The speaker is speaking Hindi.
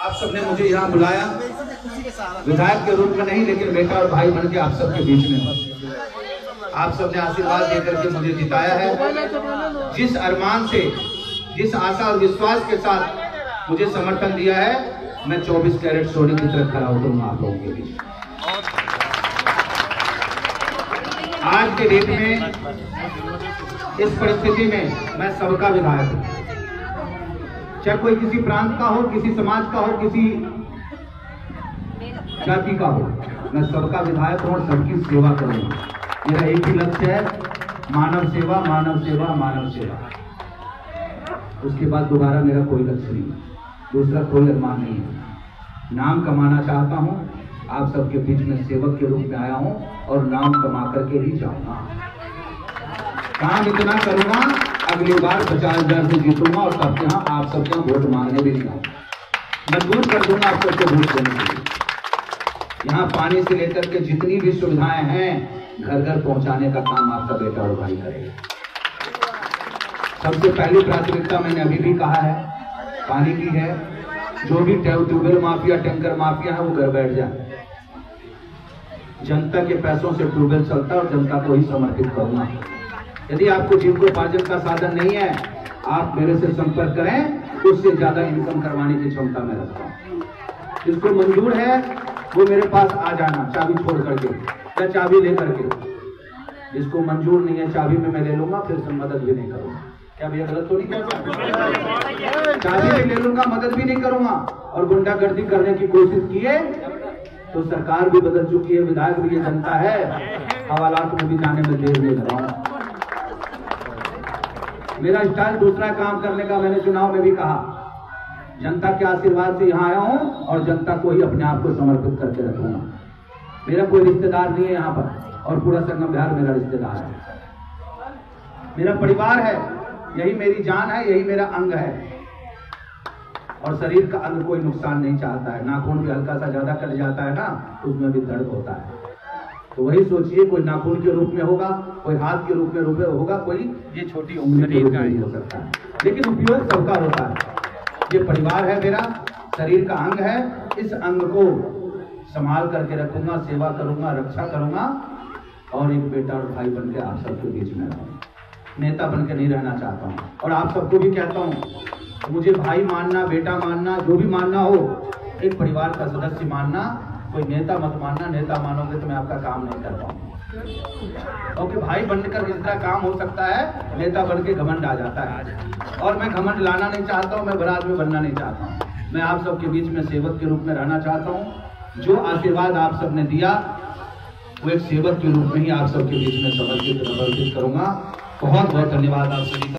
आप सबने मुझे यहाँ बुलाया विधायक के रूप में नहीं, लेकिन बेटा और भाई बन के आप सबके बीच में आप सबने आशीर्वाद देकर के मुझे जिताया है। जिस अरमान से, जिस आशा और विश्वास के साथ मुझे समर्थन दिया है, मैं 24 कैरेट सोने की तरफ खड़ा उतरूंगा आप लोगों के बीच। आज के डेट में, इस परिस्थिति में मैं सबका विधायक हूं, चाहे कोई किसी प्रांत का हो, किसी समाज का हो, किसी जाति का हो, मैं सबका विधायक हूं और सबकी सेवा करूंगा। मेरा एक ही लक्ष्य है, मानव सेवा, मानव सेवा, मानव सेवा। उसके बाद दोबारा मेरा कोई लक्ष्य नहीं, दूसरा कोई अरमान नहीं है। नाम कमाना चाहता हूं, आप सबके बीच में सेवक के रूप में आया हूं और नाम कमा करके ही जाऊंगा। काम इतना करूंगा, अगली बार 50,000 से जीतूंगा और तब यहाँ आप सबके यहाँ वोट मांगने भी नहीं आऊंगा, मजबूर कर दूंगा आप सबको वोट देने के लिए। यहाँ पानी से लेकर के जितनी भी सुविधाएं हैं, घर घर पहुंचाने का काम आपका बेटा और भाई करेगा। सबसे पहली प्राथमिकता मैंने अभी भी कहा है, पानी की है। जो भी ट्यूबवेल माफिया, टैंकर माफिया है, वो घर बैठ जाए। जनता के पैसों से ट्यूबवेल चलता है और जनता को ही समर्पित करूंगा। यदि आपको जीविकोपार्जन का साधन नहीं है, आप मेरे से संपर्क करें, उससे ज्यादा इनकम करवाने की क्षमता मैं रखता हूँ। जिसको मंजूर है वो मेरे पास आ जाना, चाबी छोड़ करके या चाबी ले करके। जिसको मंजूर नहीं है, चाबी में मैं ले लूंगा, फिर से मदद भी नहीं करूंगा। क्या भैया गलत तो नहीं कहता? चाबी भी ले लूंगा, मदद भी नहीं करूंगा। और गुंडागर्दी करने की कोशिश किए तो सरकार भी बदल चुकी है, विधायक भी ये जनता है, हवालात में भी जाने में देर नहीं लगाऊंगा। मेरा स्टाइल दूसरा काम करने का मैंने चुनाव में भी कहा। जनता के आशीर्वाद से यहाँ आया हूँ और जनता को ही अपने आप को समर्पित करके रखूंगा। मेरा कोई रिश्तेदार नहीं है यहाँ पर, और पूरा संगम बिहार मेरा रिश्तेदार है, मेरा परिवार है, यही मेरी जान है, यही मेरा अंग है। और शरीर का अंग कोई नुकसान नहीं चाहता है। नाखून भी हल्का सा ज्यादा कट जाता है ना, उसमें भी दर्द होता है। तो वही सोचिए, कोई नाखून के रूप में होगा, कोई हाथ के रूप में होगा, कोई ये छोटी उंगली के रूप में हो सकता है, लेकिन उपयोग सबका होता है। ये परिवार है मेरा, शरीर का अंग है। इस अंग को संभाल करके रखूंगा, सेवा करूंगा, रक्षा करूंगा और एक बेटा और भाई बन के आप सबके बीच में रहूंगा। नेता बन के नहीं रहना चाहता हूँ। और आप सबको भी कहता हूँ, मुझे भाई मानना, बेटा मानना, जो भी मानना हो, एक परिवार का सदस्य मानना, कोई नेता मत मानना। नेता मानोगे तो मैं आपका काम नहीं कर पाऊंगा, क्योंकि भाई बनकर जितना काम हो सकता है, नेता बन के घमंड आ जाता है। और मैं घमंड लाना नहीं चाहता हूँ, मैं बड़ा आदमी बनना नहीं चाहता हूँ। मैं आप सबके बीच में सेवक के रूप में रहना चाहता हूँ। जो आशीर्वाद आप सबने दिया, वो एक सेवक के रूप में ही आप सबके बीच में समर्पित करूंगा। बहुत बहुत धन्यवाद आप सभी का।